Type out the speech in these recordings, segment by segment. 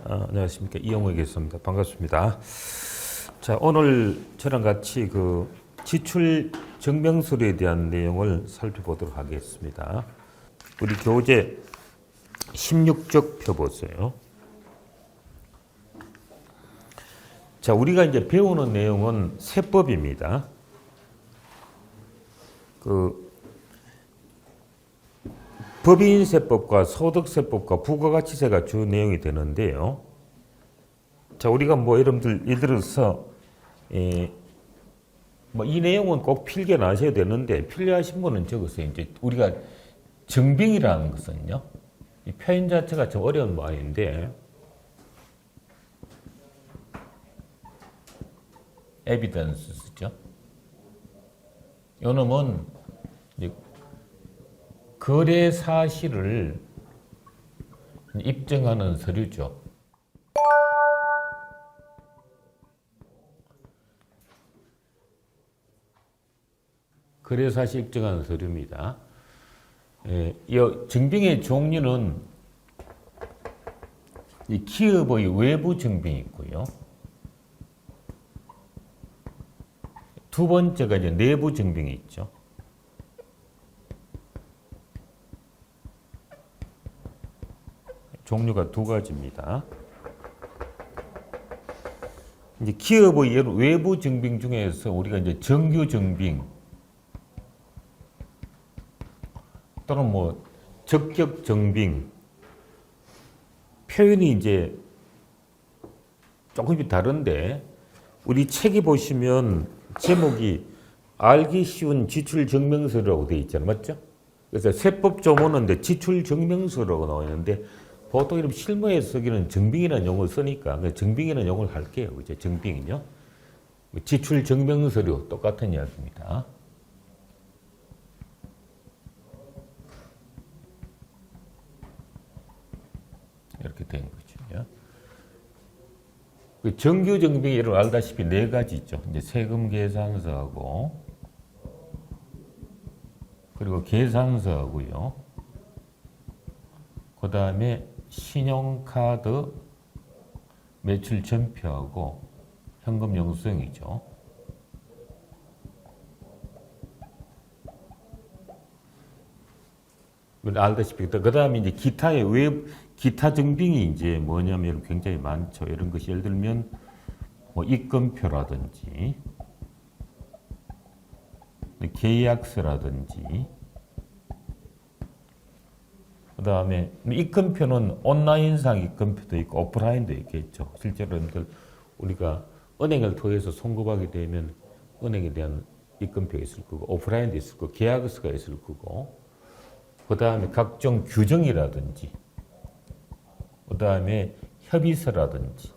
안녕하십니까. 이영호에 겠습니다. 반갑습니다. 자, 오늘 저랑 같이 그 지출 증명서류에 대한 내용을 살펴보도록 하겠습니다. 우리 교재 16쪽 펴보세요. 자, 우리가 이제 배우는 내용은 세법입니다. 법인세법과 소득세법과 부가가치세가 주 내용이 되는데요. 자, 우리가 여러분들 예를 들어서 이 내용은 꼭 필기하셔야 되는데 필요하신 분은 적으세요. 이제 우리가 증빙이라는 것은요, 이 표현 자체가 좀 어려운 말인데 에비던스 쓰죠. 요 놈은 이제 거래 사실을 입증하는 서류죠. 거래 사실 입증하는 서류입니다. 이 증빙의 종류는 이 기업의 외부 증빙이 있고요. 두 번째가 이제 내부 증빙이 있죠. 종류가 두 가지입니다. 이제 기업의 외부 증빙 중에서 우리가 이제 정규 증빙 또는 적격 증빙 표현이 이제 조금씩 다른데 우리 책에 보시면 제목이 알기 쉬운 지출 증명서라고 되어 있잖아요. 맞죠? 그래서 세법 조문인데 지출 증명서라고 나와 있는데 보통 이런 실무에 쓰기는 증빙이라는 용어를 쓰니까 증빙이라는 용어를 할게요. 이제 증빙은요. 지출 증명서류 똑같은 이야기입니다. 이렇게 된 거죠. 정규 증빙이 여러분 알다시피 네 가지 있죠. 이제 세금 계산서하고 그리고 계산서하고요. 그 다음에 신용카드 매출 전표하고 현금 영수증이죠. 알다시피 그 다음에 이제 기타 증빙이 이제 뭐냐면 굉장히 많죠. 이런 것이 예를 들면 입금표라든지 계약서라든지 그 다음에 입금표는 온라인상 입금표도 있고 오프라인도 있겠죠. 실제로 우리가 은행을 통해서 송금하게 되면 은행에 대한 입금표가 있을 거고 오프라인도 있을 거고 계약서가 있을 거고 그 다음에 각종 규정이라든지 그 다음에 협의서라든지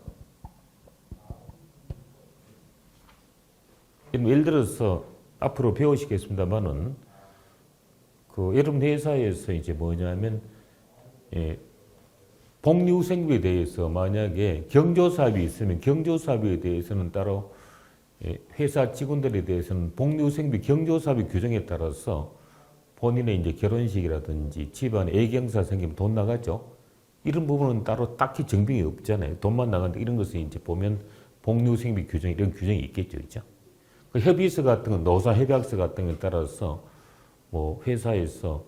예를 들어서 앞으로 배우시겠습니다만은 여러분 회사에서 이제 뭐냐면 복리후생비에 대해서 만약에 경조사업이 있으면 경조사업에 대해서는 따로 회사 직원들에 대해서는 복리후생비 경조사업의 규정에 따라서 본인의 이제 결혼식이라든지 집안에 애경사 생기면 돈 나가죠. 이런 부분은 따로 딱히 증빙이 없잖아요. 돈만 나가는데 이런 것을 이제 보면 복리후생비 규정 이런 규정이 있겠죠, 그죠? 그 협의서 같은 건 노사 협약서 같은 거에 따라서 회사에서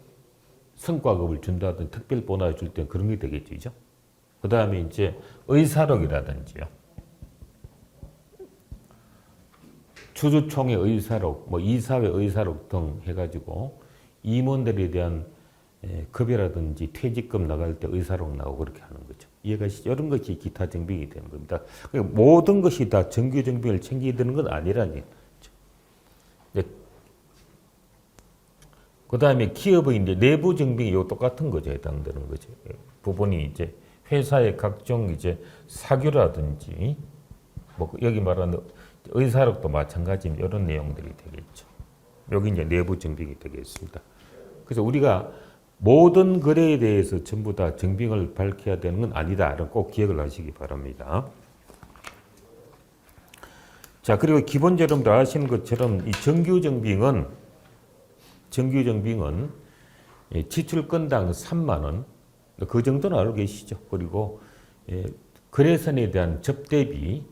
성과급을 준다든 특별 보너를 줄 때 그런 게 되겠죠, 그죠? 그 다음에 이제 의사록이라든지요. 주주총회 의사록, 이사회 의사록 등 해가지고 임원들에 대한 급여라든지 퇴직금 나갈 때 의사록 나오고 그렇게 하는 거죠. 이해가시죠? 이런 것이 기타 증빙이 되는 겁니다. 그러니까 모든 것이 다 정규 증빙을 챙겨야 되는 건 아니라는 얘기죠. 그 다음에 기업의 이제 내부 증빙이 똑같은 거죠. 해당되는 거죠. 부분이 이제 회사의 각종 이제 사규라든지 여기 말하는 의사록도 마찬가지 이런 내용들이 되겠죠. 여기 이제 내부 증빙이 되겠습니다. 그래서 우리가 모든 거래에 대해서 전부 다 증빙을 밝혀야 되는 건 아니다. 꼭 기억을 하시기 바랍니다. 자, 그리고 기본적으로 아시는 것처럼 이 정규 증빙은 지출 건당 3만 원, 그 정도는 알고 계시죠. 그리고 거래선에 대한 접대비,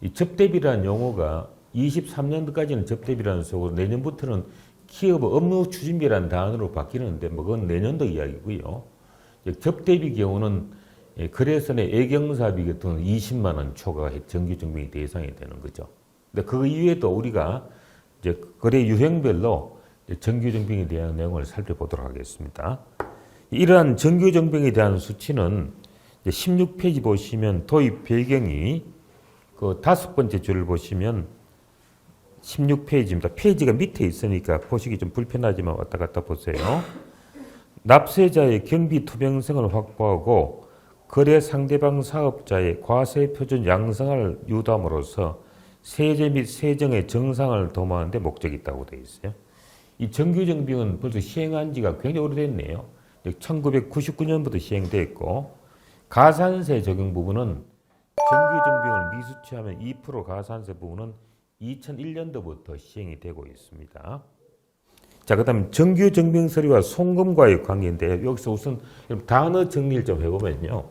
이 접대비라는 용어가 23년도까지는 접대비라는 속으로 내년부터는 기업 업무 추진비라는 단어로 바뀌는데 뭐 그건 내년도 이야기고요. 접대비 경우는 거래선의 애경사비 같은 경우는 20만 원 초과 정규증빙 대상이 되는 거죠. 근데 그 이외에도 우리가 이제 거래 유형별로 정규증빙에 대한 내용을 살펴보도록 하겠습니다. 이러한 정규증빙에 대한 수치는 16페이지 보시면 도입 배경이 그 5번째 줄을 보시면 16페이지입니다. 페이지가 밑에 있으니까 보시기 좀 불편하지만 왔다 갔다 보세요. 납세자의 경비 투명성을 확보하고 거래 상대방 사업자의 과세 표준 양성을 유도함으로써 세제 및 세정의 정상을 도모하는 데 목적이 있다고 되어 있어요. 이 정규증빙은 벌써 시행한 지가 굉장히 오래됐네요. 1999년부터 시행됐고 가산세 적용 부분은 정규증빙을 미수취하면 2% 가산세 부분은 2001년도부터 시행이 되고 있습니다. 자, 그 다음 정규증빙 서류와 송금과의 관계인데 여기서 우선 단어 정리를 좀 해보면요.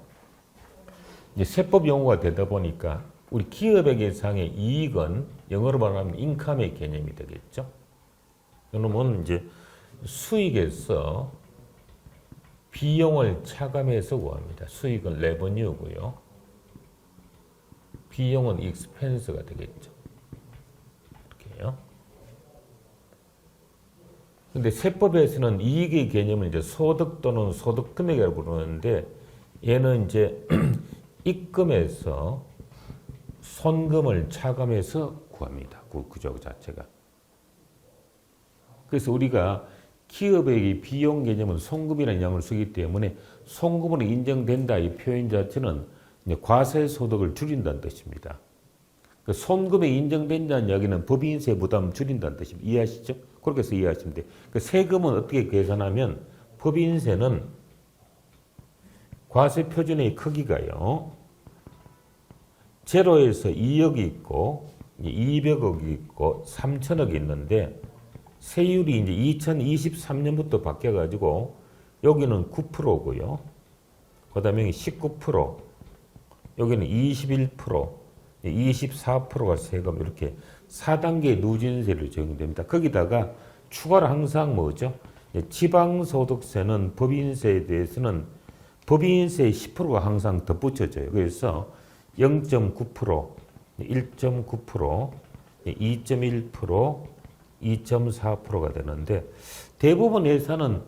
이제 세법 용어가 되다 보니까 우리 기업에게상의 이익은 영어로 말하면 인컴의 개념이 되겠죠. 그러면 이제 수익에서 비용을 차감해서 구합니다. 수익은 레버뉴고요. 비용은 익스펜스가 되겠죠. 이렇게요. 근데 세법에서는 이익의 개념은 이제 소득 또는 소득 금액이라고 부르는데 얘는 이제 입금해서 손금을 차감해서 구합니다. 구조 자체가. 그래서 우리가 기업의 비용 개념은 송금이라는 양을 쓰기 때문에 송금으로 인정된다 이 표현 자체는 과세 소득을 줄인다는 뜻입니다. 그 손금에 인정된다는 이야기는 법인세 부담 줄인다는 뜻입니다. 이해하시죠? 그렇게 해서 이해하시면 돼요. 그 세금은 어떻게 계산하면 법인세는 과세 표준의 크기가요. 제로에서 2억이 있고 200억이 있고 3천억이 있는데 세율이 이제 2023년부터 바뀌어가지고 여기는 9%고요. 그 다음에 19%, 여기는 21%, 24%가 세금 이렇게 4단계 누진세를 적용됩니다. 거기다가 추가로 항상 뭐죠? 지방소득세는 법인세에 대해서는 법인세의 10%가 항상 덧붙여져요. 그래서 0.9%, 1.9%, 2.1%, 2.4%가 되는데 대부분 회사는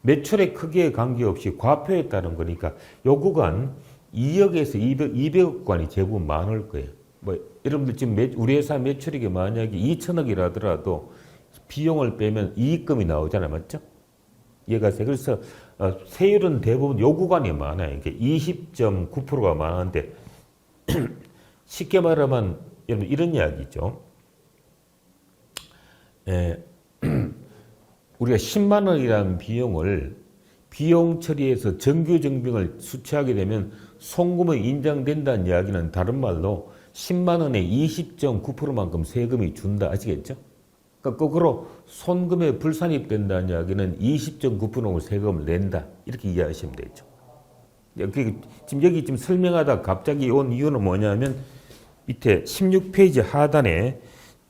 매출의 크기에 관계없이 과표에 따른 거니까 요 구간 2억에서 200억 구간이 대부분 많을 거예요. 뭐 여러분들 지금 우리 회사 매출액이 만약에 2천억이라더라도 비용을 빼면 이익금이 나오잖아요. 맞죠? 이해가세요? 그래서 세율은 대부분 요 구간이 많아요. 이게 20.9%가 많은데 쉽게 말하면 여러분 이런 이야기죠. 우리가 10만 원이라는 비용을 비용 처리해서 정규증빙을 수취하게 되면 송금이 인정된다는 이야기는 다른 말로 10만 원에 20.9%만큼 세금이 준다. 아시겠죠? 그러니까 거꾸로 손금에 불산입된다는 이야기는 20.9% 세금을 낸다. 이렇게 이해하시면 되죠. 지금 설명하다 갑자기 온 이유는 뭐냐면 밑에 16페이지 하단에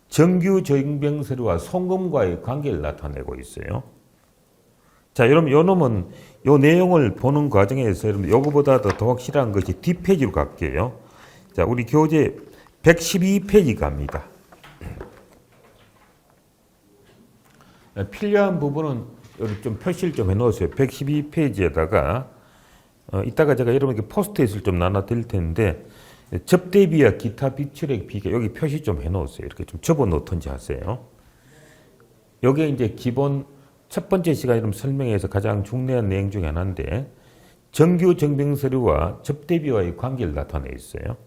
정규증빙 서류와 송금과의 관계를 나타내고 있어요. 자, 여러분, 요 놈은 요 내용을 보는 과정에서 여러분, 요거보다 더 확실한 것이 뒷페이지로 갈게요. 자, 우리 교재 112페이지 갑니다. 필요한 부분은 여기 좀 표시를 좀 해놓으세요. 112페이지에다가 이따가 제가 여러분께 포스트잇을 좀 나눠 드릴 텐데 접대비와 기타 비출액 비교 여기 표시 좀 해놓으세요. 이렇게 좀 접어 놓던지 하세요. 여기에 이제 기본 첫 번째 시간에 좀 설명해서 가장 중요한 내용 중에 하나인데 정규 증빙 서류와 접대비와의 관계를 나타내 있어요.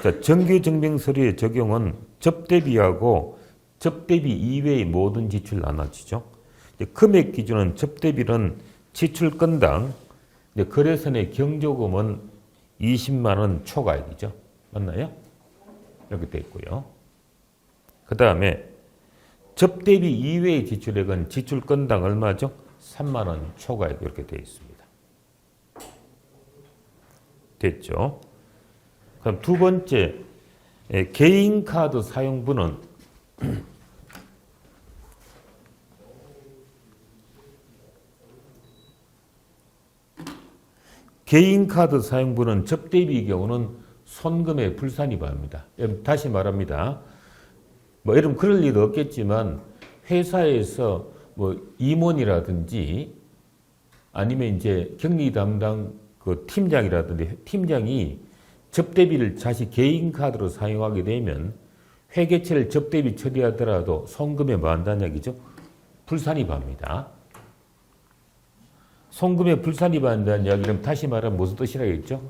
자, 정규 증빙 서류의 적용은 접대비하고 접대비 이외의 모든 지출을 나눠지죠. 금액 기준은 접대비는 지출 건당, 거래선의 경조금은 20만 원 초과액이죠. 맞나요? 이렇게 돼 있고요. 그 다음에 접대비 이외의 지출액은 지출 건당 얼마죠? 3만 원 초과액 이렇게 돼 있습니다. 됐죠? 그럼 두 번째, 개인 카드 사용분은 개인 카드 사용분은 접대비의 경우는 손금에 불산입합니다. 다시 말합니다. 여러분 그럴 일도 없겠지만 회사에서 임원이라든지 아니면 이제 격리 담당 그 팀장이라든지 팀장이 접대비를 자시 개인 카드로 사용하게 되면 회계처를 접대비 처리하더라도 송금에 뭐 한다는 얘기죠? 불산입합니다. 송금에 불산입한다는 이야기는 다시 말하면 무슨 뜻이라겠죠?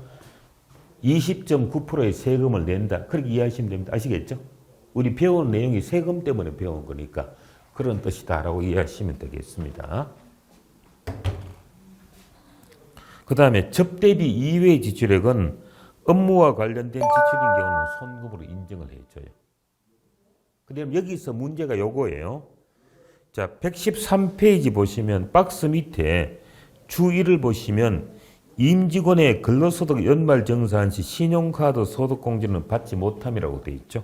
20.9%의 세금을 낸다. 그렇게 이해하시면 됩니다. 아시겠죠? 우리 배운 내용이 세금 때문에 배운 거니까 그런 뜻이다라고 이해하시면 되겠습니다. 그 다음에 접대비 이외의 지출액은 업무와 관련된 지출인 경우는 손금으로 인정을 해줘요. 그다음 여기서 문제가 요거예요. 자, 113페이지 보시면 박스 밑에 주 1을 보시면 임직원의 근로소득 연말정산 시 신용카드 소득공제는 받지 못함이라고 되어 있죠.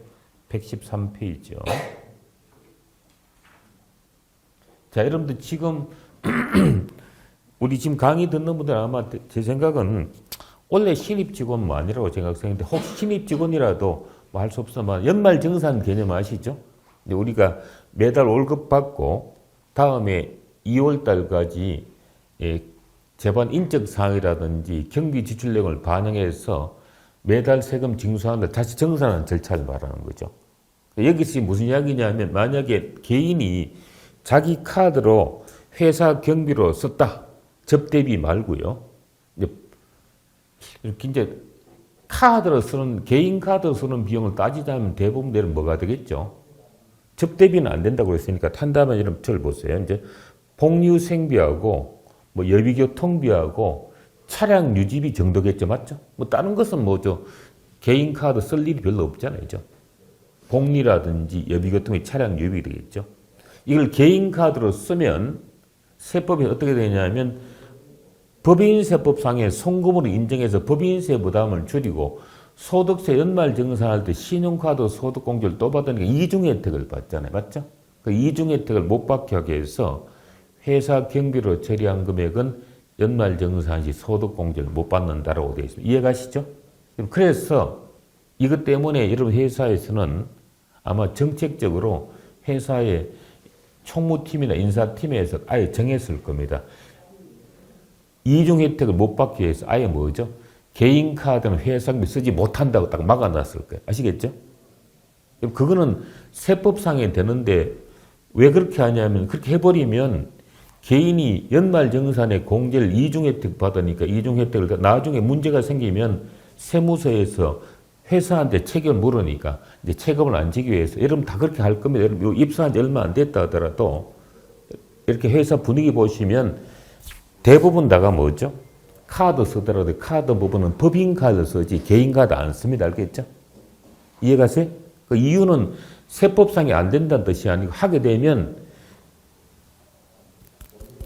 113페이지요. 자, 여러분들 지금 우리 지금 강의 듣는 분들 아마 제 생각은 원래 신입직원 아니라고 생각했는데 혹시 신입직원이라도 할 수 없으면 연말정산 개념 아시죠? 우리가 매달 월급 받고 다음에 2월달까지 재반 인적사항이라든지 경비 지출량을 반영해서 매달 세금 징수하는데 다시 정산하는 절차를 말하는 거죠. 여기서 무슨 이야기냐면 만약에 개인이 자기 카드로 회사 경비로 썼다. 접대비 말고요. 이렇게 이제 카드로 쓰는, 개인 카드로 쓰는 비용을 따지자면 대부분 내는 뭐가 되겠죠? 접대비는 안 된다고 했으니까 탄다면 이런 절 보세요. 이제 복류생비하고 여비교통비하고 차량 유지비 정도겠죠. 맞죠? 다른 것은 개인 카드 쓸 일이 별로 없잖아요. 복리라든지 여비교통비 차량 유지비 되겠죠. 이걸 개인 카드로 쓰면 세법이 어떻게 되냐면 법인세법상의 송금으로 인정해서 법인세 부담을 줄이고 소득세 연말정산할 때 신용카드 소득공제를 또 받으니까 이중 혜택을 받잖아요. 맞죠? 그 이중 혜택을 못 받게 하기 위해서 회사 경비로 처리한 금액은 연말정산 시 소득공제를 못 받는다라고 되어 있습니다. 이해가시죠? 그래서 이것 때문에 여러분 회사에서는 아마 정책적으로 회사의 총무팀이나 인사팀에서 아예 정했을 겁니다. 이중 혜택을 못 받기 위해서 아예 뭐죠? 개인 카드는 회사비 쓰지 못한다고 딱 막아놨을 거예요. 아시겠죠? 그거는 세법상에 되는데 왜 그렇게 하냐면 그렇게 해버리면 개인이 연말정산에 공제를 이중 혜택 받으니까 이중 혜택을 나중에 문제가 생기면 세무서에서 회사한테 책임을 물으니까 이제 책임을 안 지기 위해서 여러분 다 그렇게 할 겁니다. 여러분 입사한 지 얼마 안 됐다 하더라도 이렇게 회사 분위기 보시면 대부분 다가 뭐죠? 카드 쓰더라도 카드 부분은 법인 카드 쓰지 개인 카드 안 씁니다. 알겠죠? 이해가세요? 그 이유는 세법상이 안 된다는 뜻이 아니고 하게 되면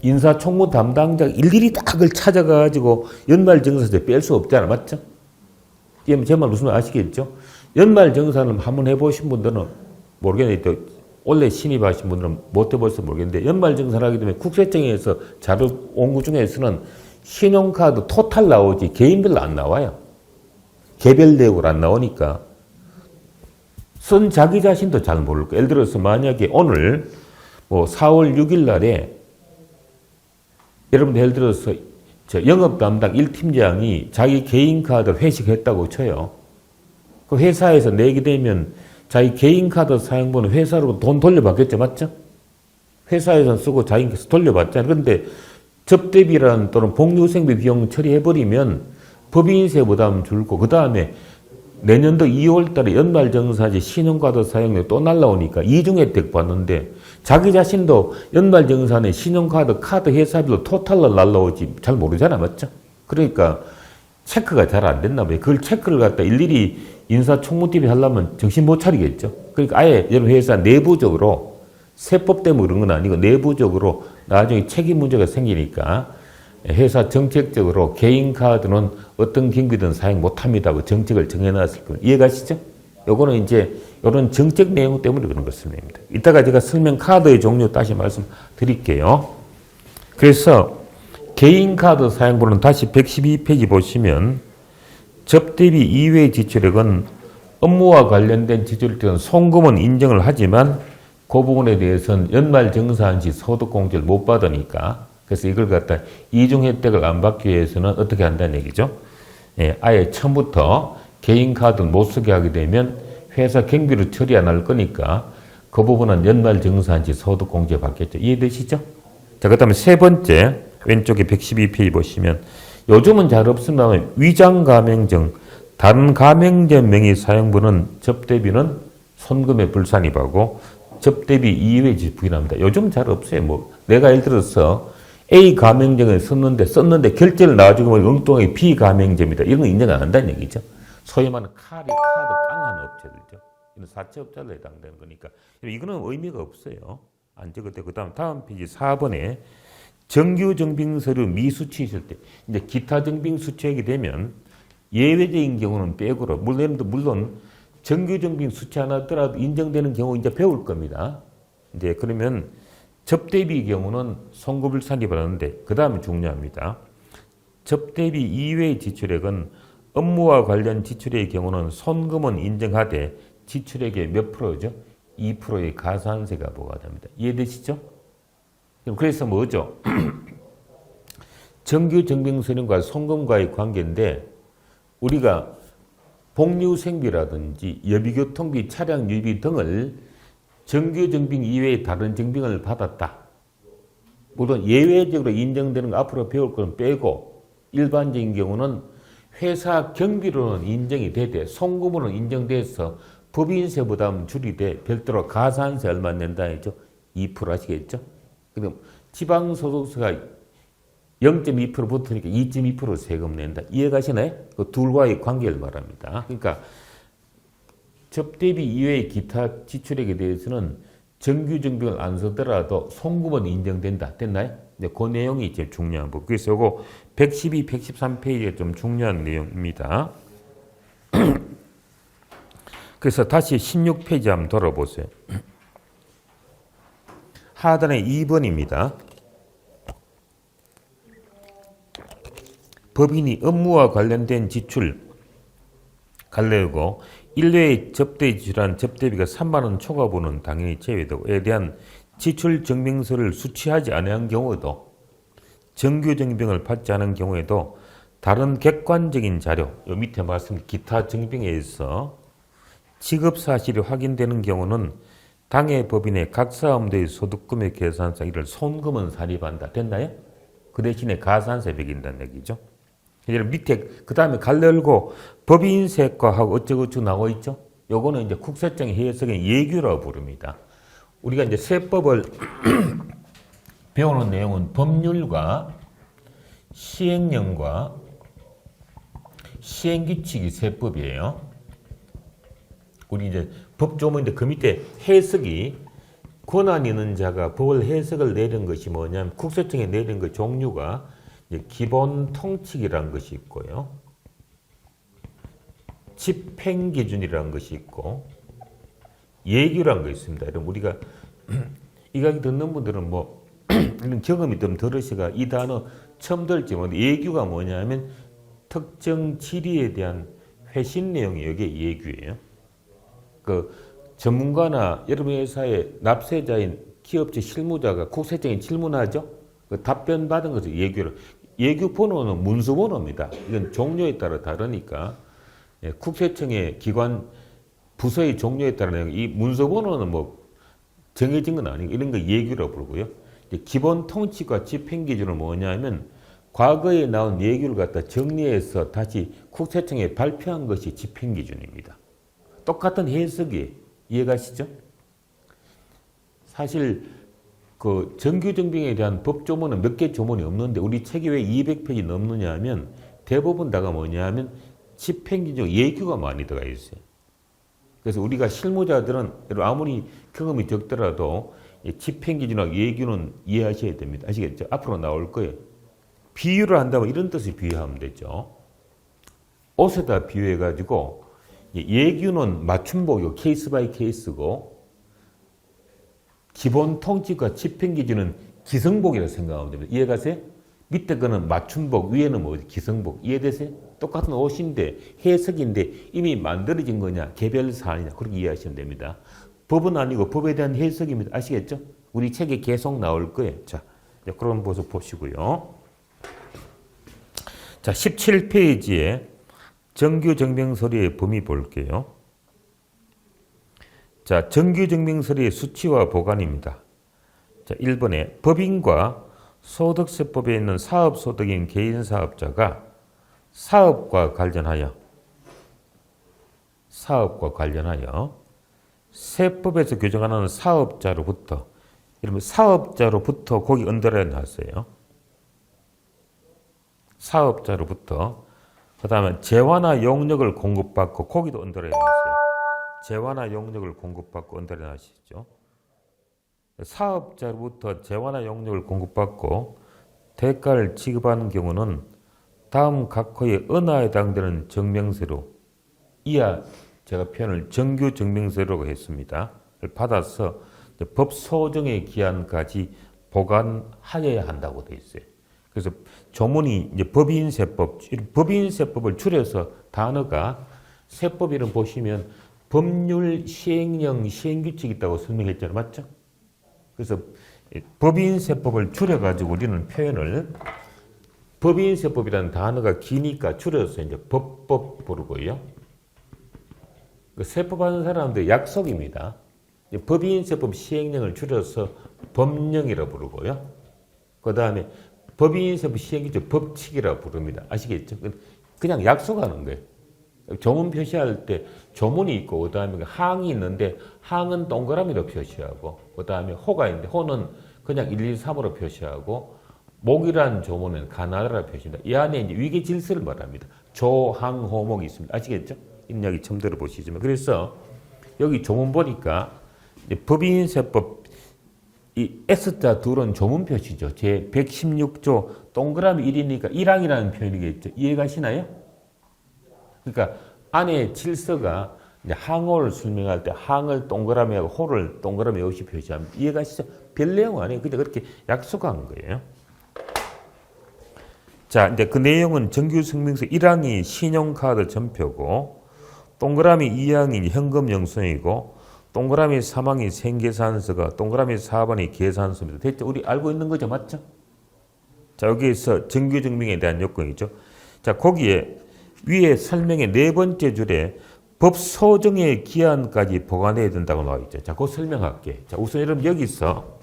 인사총무 담당자가 일일이 다 그걸 찾아가지고 연말정산세 뺄 수 없잖아. 맞죠? 제 말 무슨 말 아시겠죠? 연말정산을 한번 해보신 분들은 모르겠는데 원래 신입하신 분들은 못 해볼지 모르겠는데 연말정산하게 되면 국세청에서 자료 원고 중에서는 신용카드 토탈 나오지 개인별로 안 나와요. 개별 내역으로 안 나오니까 쓴 자기 자신도 잘 모를 거예요. 예를 들어서 만약에 오늘 4월 6일 날에 여러분들 예를 들어서 영업 담당 1팀장이 자기 개인 카드를 회식했다고 쳐요. 그 회사에서 내게 되면 자기 개인 카드 사용번호 회사로 돈 돌려받겠죠. 맞죠? 회사에서 쓰고 자기께서 돌려받잖아요. 그런데 접대비라는 또는 복류생비 비용 처리해버리면 법인세 부담 줄고 그 다음에 내년도 2월 달에 연말정산시 신용카드 사용료 또 날라오니까 이중 혜택 받는데 자기 자신도 연말정산에 신용카드 카드 회사비로 토탈로 날라오지 잘 모르잖아. 맞죠? 그러니까 체크가 잘 안 됐나 봐요. 그걸 체크를 갖다 일일이 인사총무팀이 하려면 정신 못 차리겠죠. 그러니까 아예 여러분 회사 내부적으로 세법 때문에 그런 건 아니고 내부적으로 나중에 책임 문제가 생기니까 회사 정책적으로 개인 카드는 어떤 경비든 사용 못합니다 하고 정책을 정해놨을 거예요. 이해가시죠? 요거는 이제 이런 정책 내용 때문에 그런 것입니다. 이따가 제가 설명 카드의 종류 다시 말씀드릴게요. 그래서 개인 카드 사용번호는 다시 112페이지 보시면 접대비 이외의 지출액은 업무와 관련된 지출일 때는 송금은 인정을 하지만 그 부분에 대해서는 연말정산 시 소득공제를 못 받으니까 그래서 이걸 갖다 이중 혜택을 안 받기 위해서는 어떻게 한다는 얘기죠? 예, 아예 처음부터 개인 카드를 못 쓰게 하게 되면 회사 경비로 처리 안 할 거니까 그 부분은 연말정산 시 소득공제 받겠죠. 이해되시죠? 자, 그 다음에 세 번째 왼쪽에 112페이지 보시면 요즘은 잘 없습니다만 위장 가맹점, 다른 가맹점 명의 사용분은 접대비는 손금에 불산입하고 접대비 이외에 부인합니다. 요즘 잘 없어요. 뭐 내가 예를 들어서 A 가맹점을 썼는데 결제를 나와주고 엉뚱하게 B 가맹점이다. 이런 거 인정 안 한다는 얘기죠. 소위 말하는 카드 깡하는 업체들죠. 이런 사채업자들에 해당되는 거니까 이거는 의미가 없어요. 안 적어도 그 다음 페이지 4번에 정규 정빙 서류 미수취 있을 때 이제 기타 정빙 수취하게 되면 예외적인 경우는 빼고로 물론 정규 정빙 수취 안 하더라도 인정되는 경우 이제 배울 겁니다. 이제 그러면 접대비 경우는 송금을 산입하는데 그 다음에 중요합니다. 접대비 이외의 지출액은 업무와 관련 지출의 경우는 손금은 인정하되 지출액의 몇 프로죠? 2%의 가산세가 부과됩니다. 이해되시죠? 그래서 뭐죠? 정규 정빙서류과 송금과의 관계인데 우리가 복류생비라든지 여비교통비, 차량 유비 등을 정규 정빙 이외의 다른 정빙을 받았다. 물론 예외적으로 인정되는 거 앞으로 배울 건 빼고 일반적인 경우는 회사 경비로는 인정이 되되 송금으로는 인정돼서 법인세 부담 줄이되 별도로 가산세 얼마 낸다 했죠? 2% 아시겠죠? 그럼 지방소득세가 0.2% 붙으니까 2.2% 세금 낸다. 이해가시나요? 그 둘과의 관계를 말합니다. 그러니까 접대비 이외의 기타 지출액에 대해서는 정규 정빙을 안 쓰더라도 송금은 인정된다. 됐나요? 네, 그 내용이 제일 중요한 부분. 그래서 이거 112, 113페이지가 좀 중요한 내용입니다. 그래서 다시 16페이지 한번 돌아보세요. 하단에 2번입니다. 법인이 업무와 관련된 지출 갈래고 일회의 접대 지출한 접대비가 3만 원 초과분은 당연히 제외되고 이에 대한 지출 증명서를 수취하지 않은 경우에도 정규 증빙을 받지 않은 경우에도 다른 객관적인 자료 요 밑에 말씀 기타 증빙에 의해서 지급 사실이 확인되는 경우는 당해 법인의 각 사업자의 소득금액 계산상 이를 손금은 산입한다. 됐나요? 그 대신에 가산세 매긴다는 얘기죠. 밑에 그 다음에 갈열고 법인세과하고 어쩌고저쩌고 나와 있죠. 요거는 이제 국세청의 해석의 예규라고 부릅니다. 우리가 이제 세법을 배우는 내용은 법률과 시행령과 시행규칙이 세법이에요. 우리 이제 법조문인데 그 밑에 해석이 권한 있는 자가 법을 해석을 내린 것이 뭐냐면 국세청에 내린 그 종류가 기본 통칙이라는 것이 있고요. 집행기준이라는 것이 있고 예규라는 것이 있습니다. 여러분 우리가 이 강의 듣는 분들은 뭐 이런 경험이 좀 들으시가 이 단어 처음 들을지 모르는데 예규가 뭐냐면 특정 질의에 대한 회신 내용이 여기에 예규예요. 그 전문가나 여러분 회사의 납세자인 기업체 실무자가 국세청에 질문하죠. 그 답변 받은 것을 예규로. 예규 번호는 문서 번호입니다. 이건 종류에 따라 다르니까 국세청의 기관 부서의 종류에 따라 이 문서 번호는 뭐 정해진 건 아니고 이런 거 예규라고 부르고요. 기본 통칙과 집행 기준은 뭐냐면 과거에 나온 예규를 갖다 정리해서 다시 국세청에 발표한 것이 집행 기준입니다. 똑같은 해석이 이해가시죠? 사실 그 정규정빙에 대한 법조문은 몇 개 조문이 없는데 우리 책이 왜 200페이지 넘느냐 하면 대부분 다가 뭐냐 하면 집행기준 예규가 많이 들어가 있어요. 그래서 우리가 실무자들은 아무리 경험이 적더라도 집행기준하고 예규는 이해하셔야 됩니다. 아시겠죠? 앞으로 나올 거예요. 비유를 한다면 이런 뜻을 비유하면 되죠. 옷에다 비유해가지고 예규는 맞춤복이고 케이스 바이 케이스고 기본 통지과 집행 기준은 기성복이라고 생각하면 됩니다. 이해가세요? 밑에 거는 맞춤복, 위에는 뭐지? 기성복. 이해되세요? 똑같은 옷인데 해석인데 이미 만들어진 거냐? 개별 사안이냐? 그렇게 이해하시면 됩니다. 법은 아니고 법에 대한 해석입니다. 아시겠죠? 우리 책에 계속 나올 거예요. 자, 그런 모습 보시고요. 자, 17페이지에 정규증명서류의 범위 볼게요. 자, 정규증명서류의 수치와 보관입니다. 자, 1번에 법인과 소득세법에 있는 사업소득인 개인사업자가 사업과 관련하여 세법에서 규정하는 사업자로부터 이러면 사업자로부터 거기 언더라인 나왔어요. 사업자로부터 그 다음에 재화나 용역을 공급받고 거기도 언더라인 나왔어요. 재화나 용역을 공급받고 언더라인 나시죠. 사업자로부터 재화나 용역을 공급받고 대가를 지급하는 경우는 다음 각호의 은하에 해당되는 증명서로 이하 제가 표현을 정규 증명서라고 했습니다. 받아서 법 소정의 기한까지 보관하여야 한다고 되어 있어요. 그래서 조문이 이제 법인세법을 줄여서 단어가 세법 이름 보시면 법률 시행령 시행규칙이 있다고 설명했잖아요. 맞죠? 그래서 법인세법을 줄여가지고 우리는 표현을 법인세법이라는 단어가 기니까 줄여서 이제 법법 부르고요. 세법하는 사람들 약속입니다. 법인세법 시행령을 줄여서 법령이라 부르고요. 그 다음에 법인세법 시행규칙 법칙이라 부릅니다. 아시겠죠? 그냥 약속하는 거예요. 조문 표시할 때 조문이 있고 그 다음에 항이 있는데 항은 동그라미로 표시하고 그 다음에 호가 있는데 호는 그냥 1, 2, 3으로 표시하고 목이란 조문은 가나다라 표시합니다. 이 안에 이제 위계 질서를 말합니다. 조항 호목이 있습니다. 아시겠죠? 이야기 처음 들어보시지만 그래서 여기 조문 보니까 법인세법 이 S자 둘은 조문 표시죠. 제 116조 동그라미 1이니까 1항이라는 표현이겠죠. 이해가시나요? 그러니까 안에 질서가 이제 항호를 설명할 때 항을 동그라미하고 호를 동그라미 없이 표시합니다. 이해가시죠? 별 내용 아니에요. 그냥 그렇게 약속한 거예요. 자, 이제 그 내용은 정규증명서 1항이 신용카드 전표고 동그라미 2항이 현금 영수증이고 동그라미 3항이 생계산서가 동그라미 4번이 계산서입니다. 됐죠? 우리 알고 있는 거죠? 맞죠? 자, 여기에서 정규증명에 대한 요건이죠. 자, 거기에 위에 설명의 네 번째 줄에 법 소정의 기한까지 보관해야 된다고 나와 있죠. 자, 그거 설명할게. 자, 우선 여러분 여기서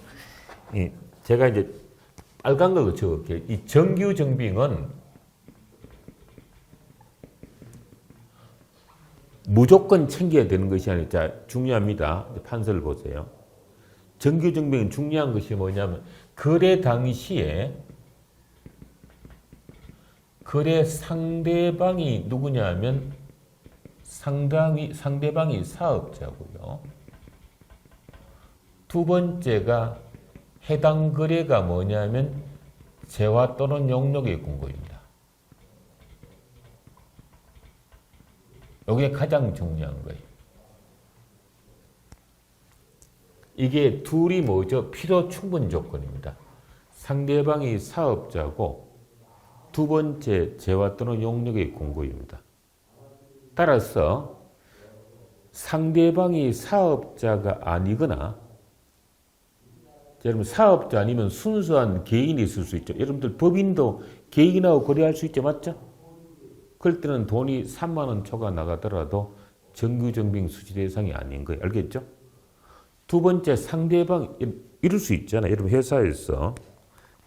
제가 이제 빨간 거 적을게요. 이 정규증명은 무조건 챙겨야 되는 것이 아니라 자, 중요합니다. 판서를 보세요. 정규증명은 중요한 것이 뭐냐면 거래 당시에 거래 상대방이 누구냐 하면 상대방이 사업자고요. 두 번째가 해당 거래가 뭐냐면 재화 또는 용역의 공고입니다. 이게 가장 중요한 거예요. 이게 둘이 뭐죠? 필요 충분 조건입니다. 상대방이 사업자고 두 번째 재화 또는 용역의 공고입니다. 따라서 상대방이 사업자가 아니거나 여러분 사업자 아니면 순수한 개인이 있을 수 있죠. 여러분들 법인도 개인하고 거래할 수 있죠. 맞죠? 그럴 때는 돈이 3만 원 초과 나가더라도 정규증명 수지 대상이 아닌 거예요. 알겠죠? 두 번째 상대방 이럴 수 있잖아요. 여러분 회사에서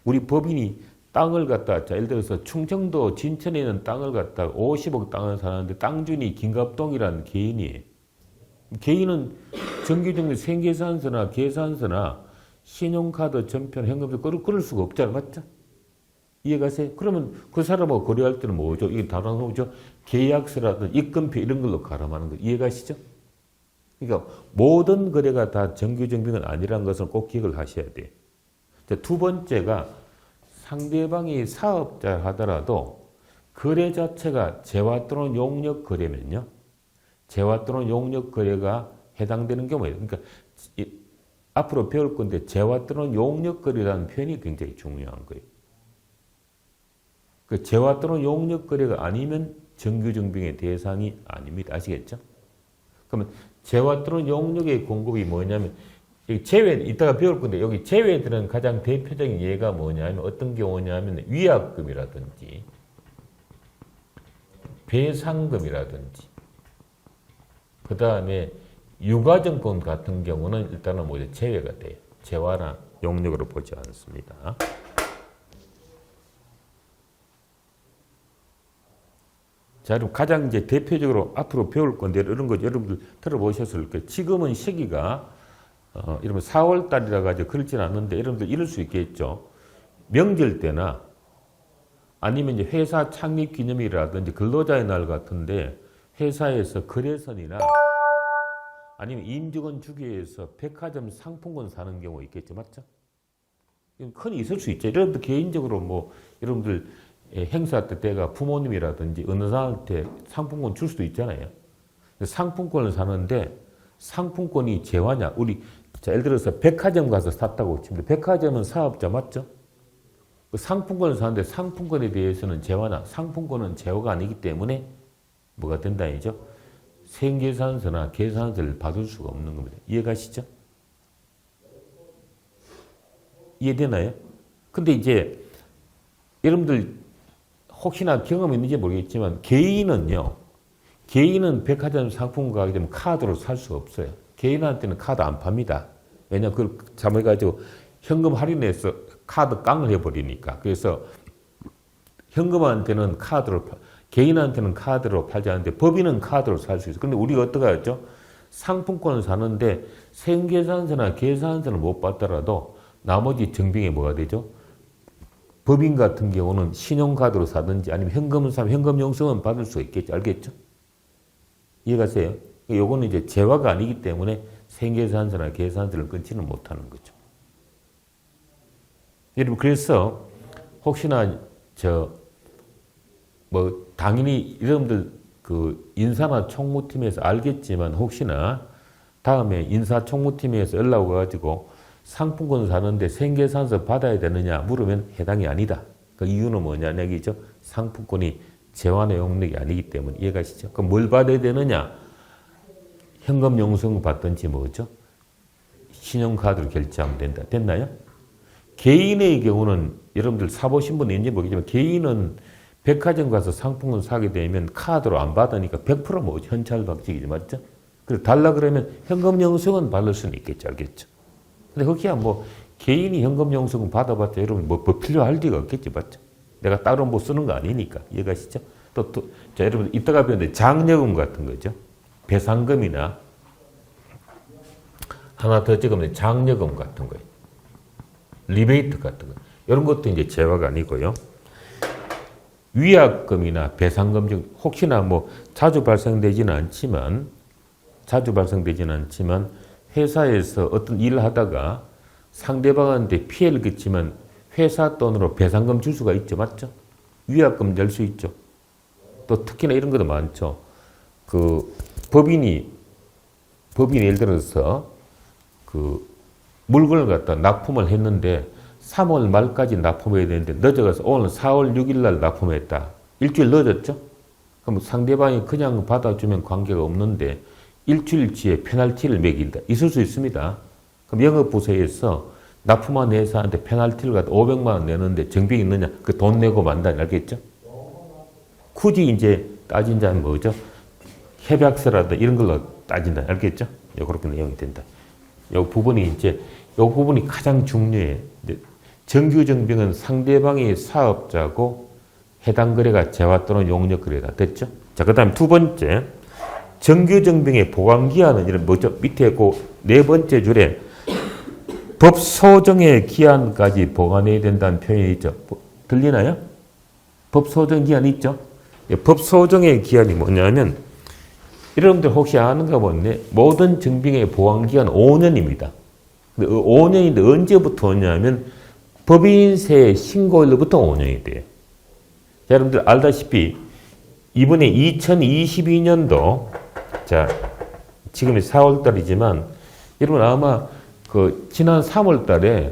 우리 법인이 땅을 갖다 자 예를 들어서 충청도 진천에 있는 땅을 갖다가 50억 땅을 사는데 땅주인이 김갑동이라는 개인이에요. 개인은 정규증명 생계산서나 계산서나 신용카드 전편 현금도 그럴 수가 없잖아요. 맞죠? 이해가세요? 그러면 그 사람하고 거래할 때는 뭐죠? 이게 다른 거죠? 계약서라든지 입금표 이런 걸로 가름하는 거 이해가시죠? 그러니까 모든 거래가 다 정규증명은 아니라는 것을 꼭 기억을 하셔야 돼요. 두 번째가 상대방이 사업자 하더라도 거래 자체가 재화 또는 용역 거래면요. 재화 또는 용역 거래가 해당되는 경우에요. 그러니까 앞으로 배울 건데 재화 또는 용역 거래라는 표현이 굉장히 중요한 거예요. 그 재화 또는 용역 거래가 아니면 정규증빙의 대상이 아닙니다. 아시겠죠? 그러면 재화 또는 용역의 공급이 뭐냐면 제외, 이따가 배울 건데 여기 제외들은 가장 대표적인 예가 뭐냐면 어떤 경우냐면 위약금이라든지 배상금이라든지 그 다음에 유가증권 같은 경우는 일단은 뭐죠? 제외가 돼요. 재화나 용역으로 보지 않습니다. 자, 그럼 가장 이제 대표적으로 앞으로 배울 건데 이런 거 여러분들 들어보셨을 거예요. 지금은 시기가 이러면 4월 달이라 가지고 그렇진 않는데 여러분들 이럴 수 있겠죠. 명절 때나 아니면 이제 회사 창립 기념일이라든지 근로자의 날 같은데 회사에서 거래선이나 아니면 임직원 주기에서 백화점 상품권 사는 경우 있겠죠. 맞죠? 흔히 있을 수 있죠. 여러분들 개인적으로 뭐 여러분들 행사 때가 부모님이라든지 어느 사람한테 상품권 줄 수도 있잖아요. 상품권을 사는데 상품권이 재화냐? 우리 자, 예를 들어서 백화점 가서 샀다고 칩니다. 백화점은 사업자 맞죠? 그 상품권을 사는데 상품권에 대해서는 재화나 상품권은 재화가 아니기 때문에 뭐가 된다 이죠? 생계산서나 계산서를 받을 수가 없는 겁니다. 이해가시죠? 이해되나요? 근데 이제 여러분들 혹시나 경험이 있는지 모르겠지만 개인은 백화점 상품권 가게 되면 카드로 살 수 없어요. 개인한테는 카드 안 팝니다. 왜냐하면 그걸 잘못해가지고 현금 할인해서 카드 깡을 해버리니까. 그래서 현금한테는 카드로, 개인한테는 카드로 팔지 않는데 법인은 카드로 살 수 있어요. 그런데 우리가 어떻게 하죠? 상품권을 사는데 생계산서나 계산서는 못 받더라도 나머지 증빙이 뭐가 되죠? 법인 같은 경우는 신용카드로 사든지 아니면 현금을 사면 현금 영수증은 받을 수 있겠죠. 알겠죠? 이해가세요? 요거는 이제 재화가 아니기 때문에 생계산서나 계산서를 끊지는 못하는 거죠. 여러분, 그래서 혹시나 당연히 여러분들 그 인사나 총무팀에서 알겠지만 혹시나 다음에 인사총무팀에서 연락 와가지고 상품권 사는데 생계산서 받아야 되느냐 물으면 해당이 아니다. 그 이유는 뭐냐는 얘기죠. 상품권이 재화나 용역이 아니기 때문에. 이해가시죠? 그럼 뭘 받아야 되느냐? 현금 영수증 받든지 뭐죠? 신용카드로 결제하면 된다. 됐나요? 개인의 경우는 여러분들 사보신 분 있는지 모르겠지만 개인은 백화점 가서 상품권 사게 되면 카드로 안 받으니까 100% 뭐죠? 현찰 방식이죠. 맞죠? 그리고 달라 그러면 현금 영수증은 받을 수는 있겠죠. 알겠죠? 근데 거기야 뭐 개인이 현금 영수증 받아봤자 여러분 뭐 필요할 리가 없겠지. 맞죠? 내가 따로 뭐 쓰는 거 아니니까. 이해가시죠? 자, 여러분 이따가 배우는데 장려금 같은 거죠. 배상금이나 하나 더 적으면 장려금 같은 거예요. 리베이트 같은 거. 이런 것도 이제 재화가 아니고요. 위약금이나 배상금 중 혹시나 뭐 자주 발생되지는 않지만 회사에서 어떤 일을 하다가 상대방한테 피해를 끼치면 회사 돈으로 배상금 줄 수가 있죠. 맞죠? 위약금 낼 수 있죠. 또 특히나 이런 것도 많죠. 그 법인이 예를 들어서 그 물건을 갖다 납품을 했는데 3월 말까지 납품해야 되는데 늦어가서 오늘 4월 6일 날 납품했다. 일주일 늦었죠? 그럼 상대방이 그냥 받아주면 관계가 없는데 일주일치의 페널티를 매긴다. 있을 수 있습니다. 그럼 영업부서에서 납품한 회사한테 페널티를 갖다 500만 원 내는데 정병이 있느냐? 그 돈 내고 만다. 알겠죠? 굳이 이제 따진다면 뭐죠? 협약서라도 이런 걸로 따진다. 알겠죠? 그렇게 내용이 된다. 요 부분이 가장 중요해. 정규증빙은 상대방이 사업자고 해당 거래가 재화 또는 용역 거래다. 됐죠? 자, 그 다음 두 번째. 정규증빙의 보관기한은 이런 뭐죠? 밑에 그 네 번째 줄에 법소정의 기한까지 보관해야 된다는 표현이 있죠. 들리나요? 법소정 기한 있죠? 법소정의 기한이 뭐냐면 여러분들 혹시 아는가 보네. 모든 증빙의 보관기한 5년입니다. 근데 5년인데 언제부터 오냐면 법인세 신고일로부터 5년이 돼요. 자, 여러분들 알다시피 이번에 2022년도 자 지금이 4월달이지만 여러분 아마 그 지난 3월달에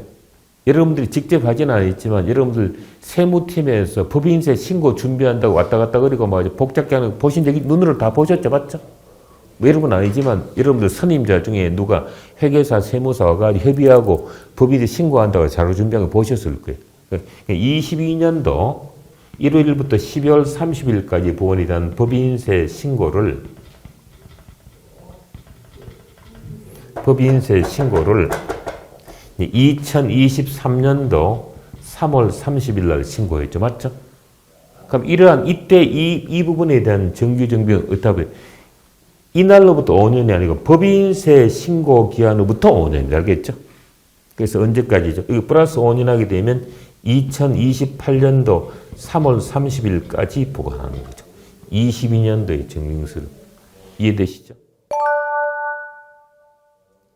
여러분들이 직접 하지는 않았지만 여러분들 세무팀에서 법인세 신고 준비한다고 왔다 갔다 그리고 막 복잡게 하는 거 보신 적이 눈으로 다 보셨죠, 맞죠? 뭐 여러분 아니지만 여러분들 선임자 중에 누가 회계사, 세무사 와가지고 협의하고 법인세 신고한다고 자료 준비한 거 보셨을 거예요. 22년도 1월 1일부터 12월 30일까지 부원이 된 법인세 신고를 2023년도 3월 30일 날 신고했죠. 맞죠? 그럼 이때 이 부분에 대한 정규정비는 어떻게 이날로부터 5년이 아니고 법인세 신고 기한으로부터 5년이 알겠죠? 그래서 언제까지죠? 이거 플러스 5년 하게 되면 2028년도 3월 30일까지 보관하는 거죠. 22년도의 정명서를. 이해되시죠?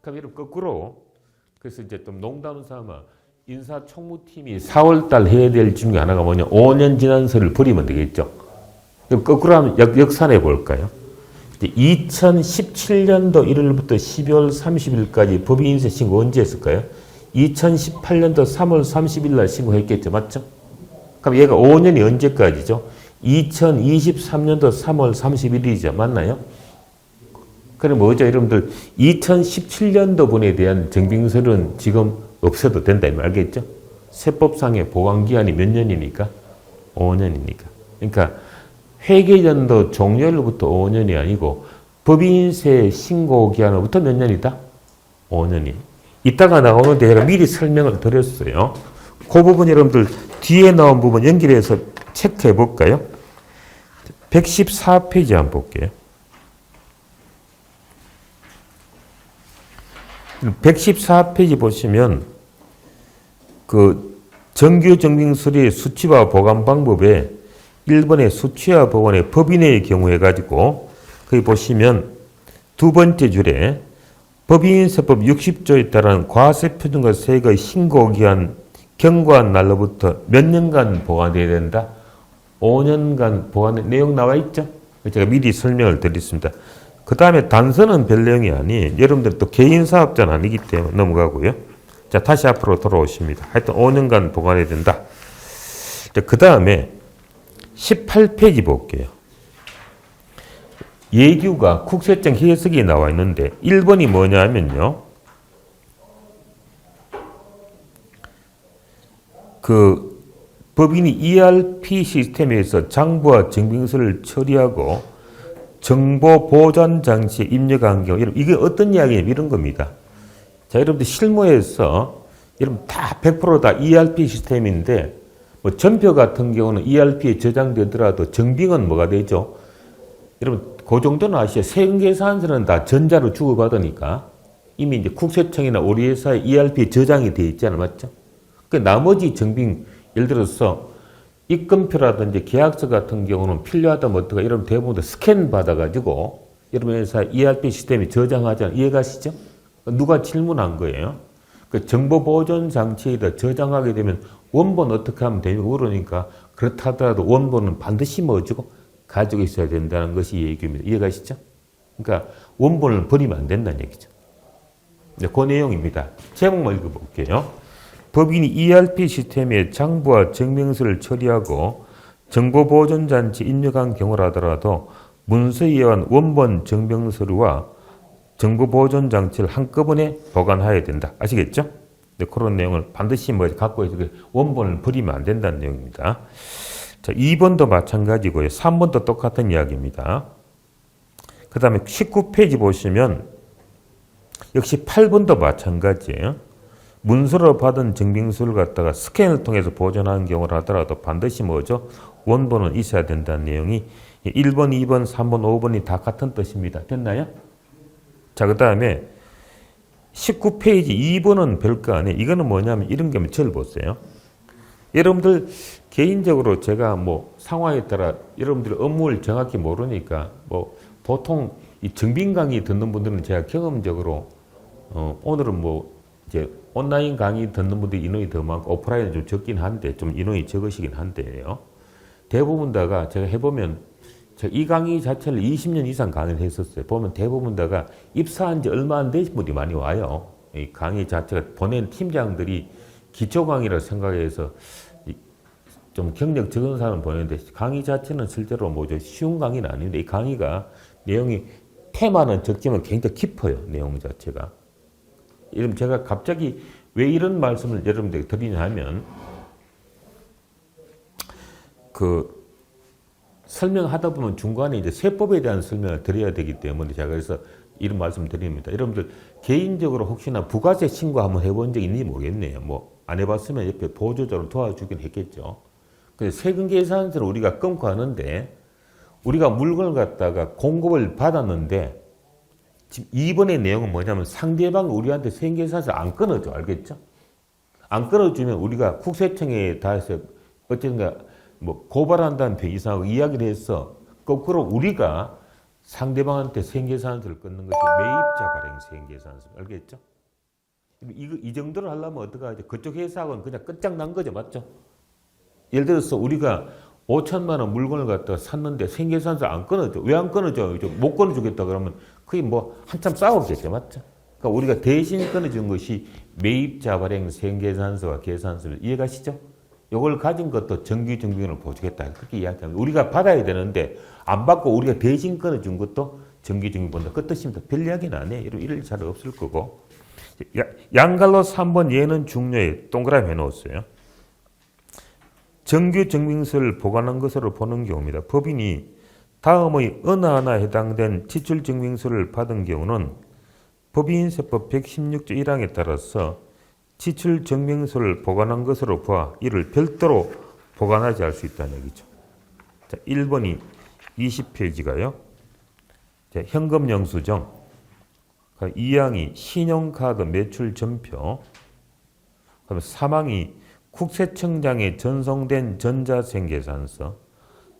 그럼 여러분 거꾸로 그래서 이제 좀 농담 삼아 인사총무팀이 4월달 해야 될 중에 하나가 뭐냐 5년 지난서를 버리면 되겠죠. 그럼 거꾸로 하면 역산해 볼까요? 2017년도 1월부터 12월 30일까지 법인세 신고 언제 했을까요? 2018년도 3월 30일 날 신고했겠죠. 맞죠? 그럼 얘가 5년이 언제까지죠? 2023년도 3월 31일이죠. 맞나요? 그럼 뭐죠? 여러분들 2017년도 분에 대한 정빙서는 지금 없어도 된다. 알겠죠? 세법상의 보관기한이 몇 년이니까? 5년이니까. 그러니까 회계연도 종료일로부터 5년이 아니고 법인세 신고기한으로부터 몇 년이다? 5년이. 이따가 나오는데 제가 미리 설명을 드렸어요. 그 부분 여러분들 뒤에 나온 부분 연결해서 체크해 볼까요? 114페이지 한번 볼게요. 114페이지 보시면 그 정규 정빙서류의 수취와 보관 방법에 1번의 수취와 보관의 법인의 경우에 가지고 거기 보시면 두 번째 줄에 법인세법 60조에 따른 과세표준과 세액의 신고기한 경과한 날로부터 몇 년간 보관돼야 된다? 5년간 보관된 내용 나와 있죠? 제가 미리 설명을 드렸습니다. 그 다음에 단서는 별 내용이 아니 여러분들 또 개인사업자는 아니기 때문에 넘어가고요. 자 다시 앞으로 돌아오십니다. 하여튼 5년간 보관해야 된다. 그 다음에 18페이지 볼게요. 예규가 국세청 해석이 나와 있는데 1번이 뭐냐면요. 그 법인이 ERP 시스템에서 장부와 정빙서를 처리하고 정보 보존 장치에 입력한 경우 이게 어떤 이야기냐면 이런 겁니다. 자, 여러분들 실무에서 여러분 다 100%다 ERP 시스템인데 뭐 전표 같은 경우는 ERP에 저장되더라도 정빙은 뭐가 되죠? 여러분 그 정도는 아시죠? 세금계산서는 다 전자로 주고받으니까 이미 이제 국세청이나 우리 회사에 ERP에 저장이 되어 있잖아요. 맞죠? 그 나머지 정빙 예를 들어서 입금표라든지 계약서 같은 경우는 필요하다면 어떡하 여러분 대부분 다 스캔 받아가지고 여러분 회사 ERP 시스템에 저장하잖아요. 이해가시죠? 누가 질문한 거예요? 그 정보 보존 장치에다 저장하게 되면 원본 어떻게 하면 되냐고 그러니까 그렇다 하더라도 원본은 반드시 뭐지고 가지고 있어야 된다는 것이 얘기입니다. 이해가시죠? 그러니까 원본을 버리면 안 된다는 얘기죠. 네, 그 내용입니다. 제목만 읽어볼게요. 법인이 ERP 시스템에 장부와 정명서를 처리하고 정보보존장치 입력한 경우라더라도 문서에 의한 원본 정명서류와 정보보존장치를 한꺼번에 보관해야 된다. 아시겠죠? 네, 그런 내용을 반드시 갖고 있어야 원본을 버리면 안 된다는 내용입니다. 자, 2번도 마찬가지고요. 3번도 똑같은 이야기입니다. 그 다음에 19페이지 보시면 역시 8번도 마찬가지예요. 문서로 받은 정빙서를 갖다가 스캔을 통해서 보존하는 경우를 하더라도 반드시 뭐죠? 원본은 있어야 된다는 내용이 1번, 2번, 3번, 5번이 다 같은 뜻입니다. 됐나요? 자, 그 다음에 19페이지 2번은 별거 아니에요. 이거는 뭐냐면 이런 게 절 보세요. 여러분들 개인적으로 제가 뭐 상황에 따라 여러분들이 업무를 정확히 모르니까 뭐 보통 이 정빙 강의 듣는 분들은 제가 경험적으로 오늘은 뭐 이제 온라인 강의 듣는 분들이 인원이 더 많고 오프라인은 좀 적긴 한데 좀 인원이 적으시긴 한데요. 대부분 다가 제가 해보면 제가 이 강의 자체를 20년 이상 강의를 했었어요. 보면 대부분 다가 입사한 지 얼마 안 되신 분이 많이 와요. 이 강의 자체가 보낸 팀장들이 기초 강의라고 생각해서 좀 경력 적은 사람 보내는데 강의 자체는 실제로 뭐죠? 쉬운 강의는 아닌데 이 강의가 내용이 테마는 적지만 굉장히 깊어요. 내용 자체가. 이러면 제가 갑자기 왜 이런 말씀을 여러분들에게 드리냐 하면 그 설명하다 보면 중간에 이제 세법에 대한 설명을 드려야 되기 때문에 제가 그래서 이런 말씀 드립니다. 여러분들 개인적으로 혹시나 부가세 신고 한번 해본 적 있는지 모르겠네요. 뭐 안 해봤으면 옆에 보조자로 도와주긴 했겠죠. 근데 세금 계산서를 우리가 끊고 하는데 우리가 물건을 갖다가 공급을 받았는데 지금 이번의 내용은 뭐냐면 상대방 우리한테 세금 계산서 안 끊어줘. 알겠죠? 안 끊어주면 우리가 국세청에 다 해서 어쨌든가 뭐 고발한다는 표 이상하고 이야기를 해서 거꾸로 우리가 상대방한테 세금계산서를 끊는 것이 매입자 발행 세금계산서. 알겠죠? 이 정도를 하려면 어떡하죠? 그쪽 회사하고는 그냥 끝장난 거죠. 맞죠? 예를 들어서 우리가 5천만 원 물건을 갖다가 샀는데 세금계산서 안 끊어줘. 왜 안 끊어줘? 못 끊어주겠다 그러면 그게 뭐 한참 싸우겠죠. 맞죠? 그러니까 우리가 대신 끊어준 것이 매입자 발행 세금계산서와 계산서를 이해가시죠? 이걸 가진 것도 정기증빙을 보여주겠다. 그렇게 이야기합니다. 우리가 받아야 되는데 안 받고 우리가 대신 끊어준 것도 정기증빙 본다. 그 뜻입니다. 별 이야기는 안 해. 이럴 잘 없을 거고. 양갈로 3번 예는 중요해. 동그라미 해놓았어요. 정규증빙서를 보관한 것으로 보는 경우입니다. 법인이 다음의 어느 하나 해당된 지출증빙서를 받은 경우는 법인세법 116조 1항에 따라서 지출증빙서를 보관한 것으로 보아 이를 별도로 보관하지 않을 수 있다는 얘기죠. 자, 1번이 20페이지가요. 자, 현금영수증. 2항이 신용카드 매출 전표. 그다음에 3항이 국세청장에 전송된 전자생계산서.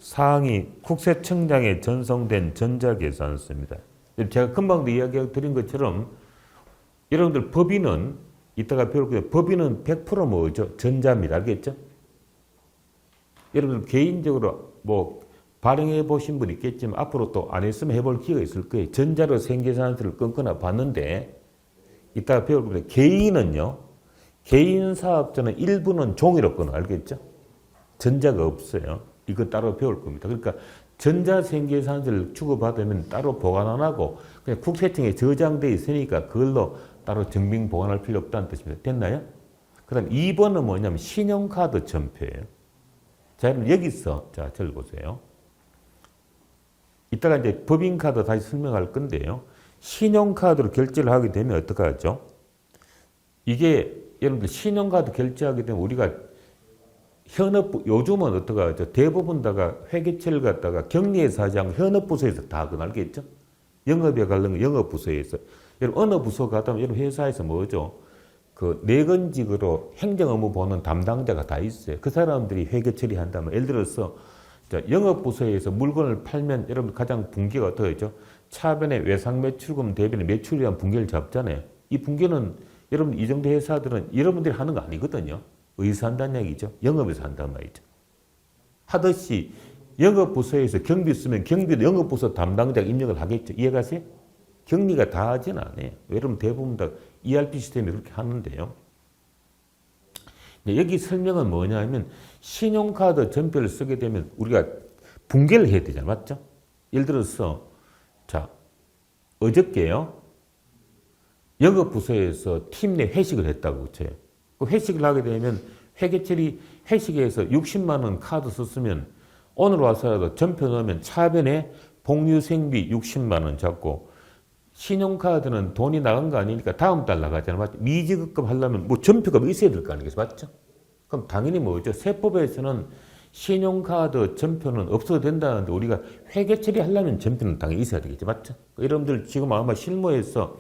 4항이 국세청장에 전송된 전자계산서입니다. 제가 금방도 이야기 드린 것처럼 여러분들 법인은 이따가 배울 거예요. 법인은 100% 뭐죠? 전자입니다. 알겠죠? 여러분들 개인적으로 뭐 발행해 보신 분 있겠지만 앞으로 또 안 했으면 해볼 기회가 있을 거예요. 전자로 생계산서를 끊거나 봤는데 이따가 배울 거예요. 개인은요. 개인 사업자는 일부는 종이로 끊어. 알겠죠? 전자가 없어요. 이거 따로 배울 겁니다. 그러니까 전자생계산서를 주고받으면 따로 보관 안 하고 그냥 국세청에 저장되어 있으니까 그걸로 따로 증빙 보관할 필요 없다는 뜻입니다. 됐나요? 그 다음 2번은 뭐냐면 신용카드 전표예요. 자, 여러분 여기서 자, 적어보세요. 이따가 이제 법인카드 다시 설명할 건데요. 신용카드로 결제를 하게 되면 어떻게 하죠? 이게 여러분들 신용카드 결제하게 되면 우리가 현업, 요즘은 어떻게 하죠? 대부분 다가 회계처를 갖다가 격리에서 하지 않고 현업부서에서 다 하거나 알겠죠? 영업에 관련 영업부서에서. 여러분 어느 부서 가다 보면 여러분 회사에서 뭐죠? 그 내근직으로 행정 업무 보는 담당자가 다 있어요. 그 사람들이 회계 처리한다면 예를 들어서 영업부서에서 물건을 팔면 여러분 가장 분기가 어떻게 되죠? 차변의 외상매출금 대비는 매출에 대한 분기를 잡잖아요. 이 분기는 여러분 이 정도 회사들은 여러분들이 하는 거 아니거든요. 어디서 한다는 얘기죠? 영업에서 한단 말이죠. 하듯이 영업부서에서 경비 쓰면 경비도 영업부서 담당자가 입력을 하겠죠. 이해가세요? 격리가 다 하진 않아요. 여러분 대부분 다 ERP 시스템이 그렇게 하는데요. 여기 설명은 뭐냐 하면 신용카드 전표를 쓰게 되면 우리가 붕괴를 해야 되잖아요. 맞죠? 예를 들어서 자 어저께요. 영업부서에서 팀 내 회식을 했다고 쳐요. 그 회식을 하게 되면 회계처리 회식에서 60만 원 카드 썼으면 오늘 와서라도 전표 넣으면 차변에 복류생비 60만 원 잡고 신용카드는 돈이 나간 거 아니니까 다음 달 나가잖아요. 맞죠? 미지급금 하려면 뭐 전표가 있어야 될 거 아니겠어요? 맞죠? 그럼 당연히 뭐죠? 세법에서는 신용카드 전표는 없어도 된다는데 우리가 회계 처리하려면 전표는 당연히 있어야 되겠죠. 맞죠? 여러분들 지금 아마 실무에서